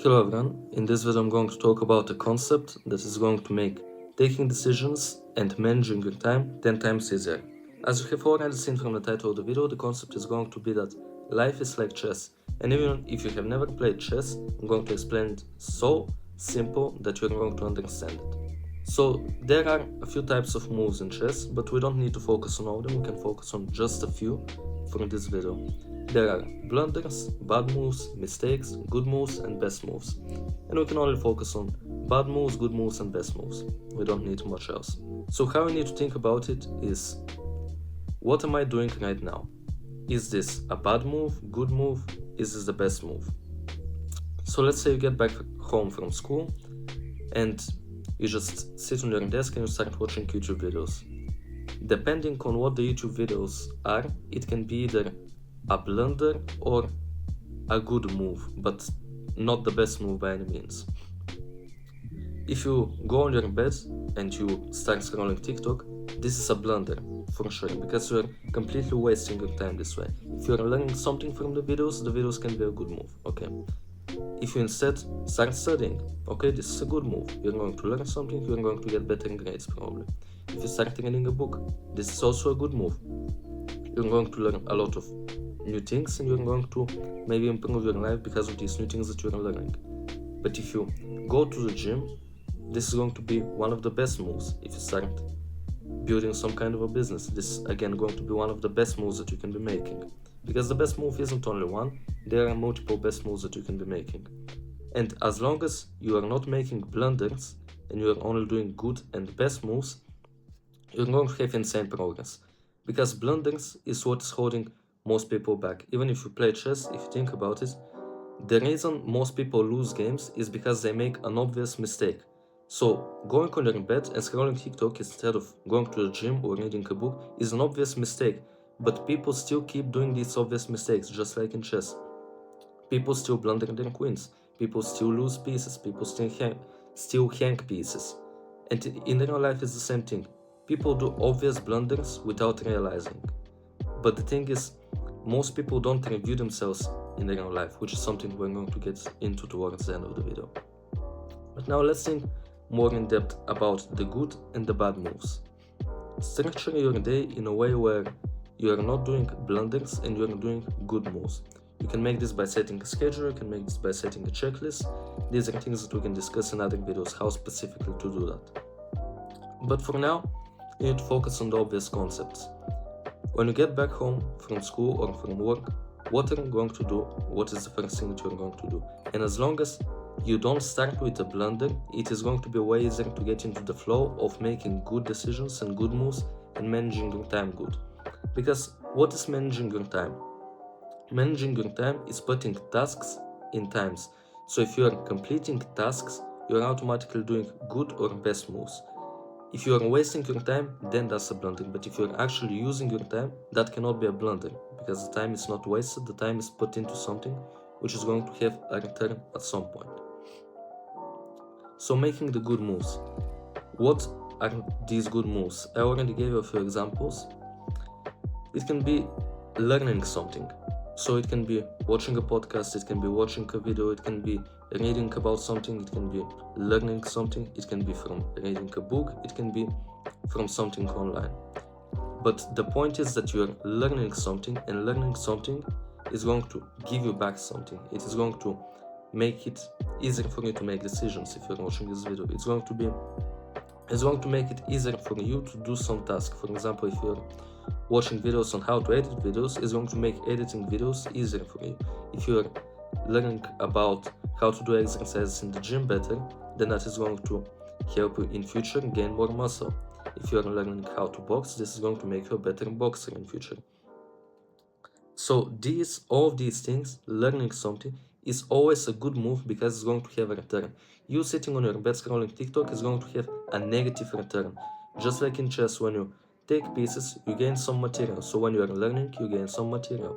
Hello everyone, in this video I'm going to talk about a concept that is going to make taking decisions and managing your time 10 times easier. As you have already seen from the title of the video, the concept is going to be that life is like chess, and even if you have never played chess, I'm going to explain it so simple that you're going to understand it. So there are a few types of moves in chess, but we don't need to focus on all of them, we can focus on just a few for this video. There are blunders, bad moves, mistakes, good moves and best moves. And we can only focus on bad moves, good moves and best moves. We don't need much else. So how you need to think about it is, what am I doing right now? Is this a bad move, good move? Is this the best move? So let's say you get back home from school and you just sit on your desk and you start watching YouTube videos. Depending on what the YouTube videos are, it can be either a blunder or a good move, but not the best move by any means. If you go on your bed and you start scrolling TikTok, this is a blunder for sure, because you're completely wasting your time this way. If you're learning something from the videos can be a good move, okay? If you instead start studying, okay, this is a good move. You're going to learn something, you're going to get better grades probably. If you start reading a book, this is also a good move. You're going to learn a lot of new things and you're going to maybe improve your life because of these new things that you're learning. But if you go to the gym, this is going to be one of the best moves. If you start building some kind of a business, this is again going to be one of the best moves that you can be making. Because the best move isn't only one, there are multiple best moves that you can be making. And as long as you are not making blunders and you are only doing good and best moves, you're going to have insane progress. Because blunders is what is holding most people back. Even if you play chess, if you think about it, the reason most people lose games is because they make an obvious mistake. So going on your bed and scrolling TikTok instead of going to the gym or reading a book is an obvious mistake. But people still keep doing these obvious mistakes, just like in chess. People still blunder their queens. People still lose pieces. People still hang pieces. And in real life it's the same thing. People do obvious blunders without realizing. But the thing is, most people don't review themselves in real life, which is something we're going to get into towards the end of the video. But now let's think more in depth about the good and the bad moves. Structure your day in a way where you are not doing blunders and you are doing good moves. You can make this by setting a schedule, you can make this by setting a checklist. These are things that we can discuss in other videos, how specifically to do that. But for now, you need to focus on the obvious concepts. When you get back home from school or from work, what are you going to do? What is the first thing that you're going to do? And as long as you don't start with a blunder, it is going to be way easier to get into the flow of making good decisions and good moves and managing your time good. Because what is managing your time? Managing your time is putting tasks in times. So if you are completing tasks, you are automatically doing good or best moves. If you are wasting your time, then that's a blunder. But if you are actually using your time, that cannot be a blunder, because the time is not wasted, the time is put into something which is going to have a return at some point. So making the good moves. What are these good moves? I already gave you a few examples. It can be learning something. So it can be watching a podcast, it can be watching a video, it can be reading about something, it can be learning something, it can be from reading a book, it can be from something online. But the point is that you're learning something, and learning something is going to give you back something. It is going to make it easier for you to make decisions if you're watching this video. It's going to make it easier for you to do some task. For example, if you're watching videos on how to edit videos, is going to make editing videos easier for you. If you're learning about how to do exercises in the gym better, then that is going to help you in future gain more muscle. If you're learning how to box, this is going to make you a better boxer in future. So all of these things, learning something, is always a good move because it's going to have a return. You sitting on your bed scrolling TikTok is going to have a negative return. Just like in chess, when you take pieces, you gain some material. So when you are learning, you gain some material.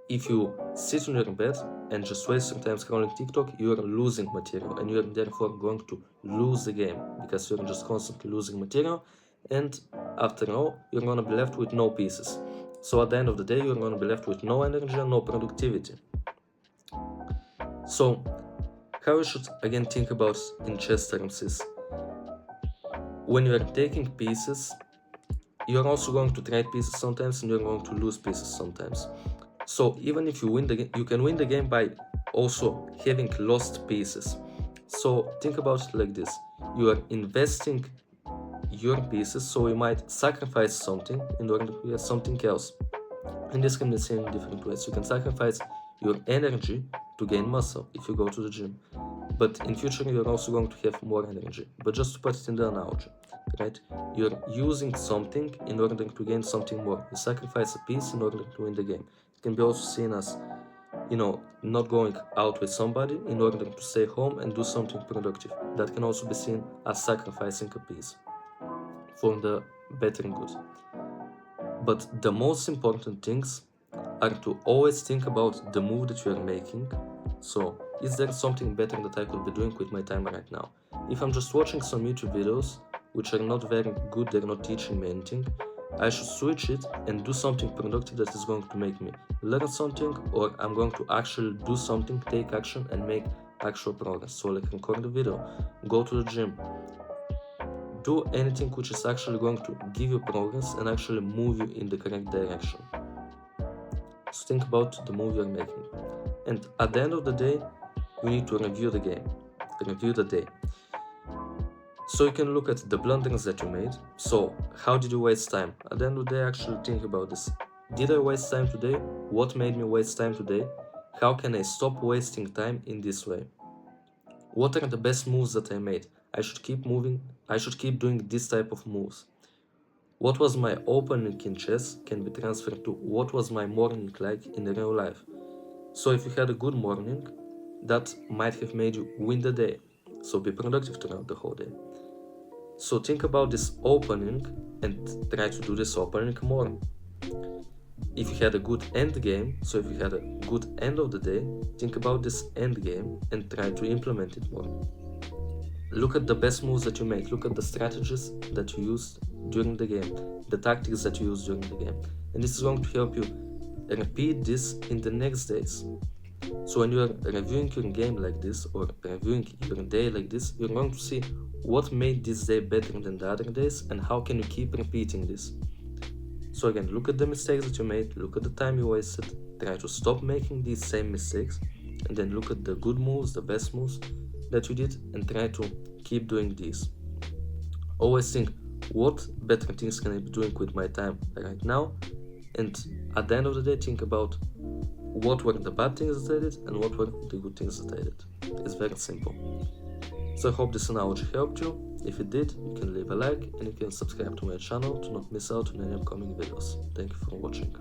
If you sit on your bed and just waste your time scrolling TikTok, you are losing material, and you are therefore going to lose the game, because you're just constantly losing material, and after all, you're going to be left with no pieces. So at the end of the day, you're going to be left with no energy and no productivity. So how you should again think about in chess terms is, when you are taking pieces, you're also going to trade pieces sometimes and you're going to lose pieces sometimes. So even if you win the game, you can win the game by also having lost pieces. So think about it like this: you are investing your pieces, so you might sacrifice something in order to get something else. And this can be seen in different ways. You can sacrifice your energy to gain muscle if you go to the gym, but in future you're also going to have more energy. But just to put it in the analogy, right? You're using something in order to gain something more. You sacrifice a piece in order to win the game. It can be also seen as, not going out with somebody in order to stay home and do something productive. That can also be seen as sacrificing a piece for the better good. But the most important things are to always think about the move that you are making. So, is there something better that I could be doing with my time right now? If I'm just watching some YouTube videos, which are not very good, they're not teaching me anything, I should switch it and do something productive that is going to make me learn something, or I'm going to actually do something, take action and make actual progress. So like record a video, go to the gym, do anything which is actually going to give you progress and actually move you in the correct direction. So think about the move you're making. And at the end of the day, you need to review the game, review the day. So you can look at the blunders that you made. So how did you waste time? At the end of the day, actually think about this. Did I waste time today? What made me waste time today? How can I stop wasting time in this way? What are the best moves that I made? I should keep moving. I should keep doing this type of moves. What was my opening in chess can be transferred to what was my morning like in real life. So if you had a good morning, that might have made you win the day. So be productive throughout the whole day. So think about this opening and try to do this opening more. If you had a good end game, so if you had a good end of the day, think about this end game and try to implement it more. Look at the best moves that you made. Look at the strategies that you used during the game, the tactics that you used during the game. And this is going to help you repeat this in the next days. So when you are reviewing your game like this, or reviewing your day like this, you're going to see what made this day better than the other days and how can you keep repeating this. So again, look at the mistakes that you made, look at the time you wasted, try to stop making these same mistakes, and then look at the good moves, the best moves that you did, and try to keep doing these. Always think, what better things can I be doing with my time right now? And at the end of the day, think about what were the bad things that I did and what were the good things that I did. It's very simple. So I hope this analogy helped you. If it did, you can leave a like and you can subscribe to my channel to not miss out on any upcoming videos. Thank you for watching.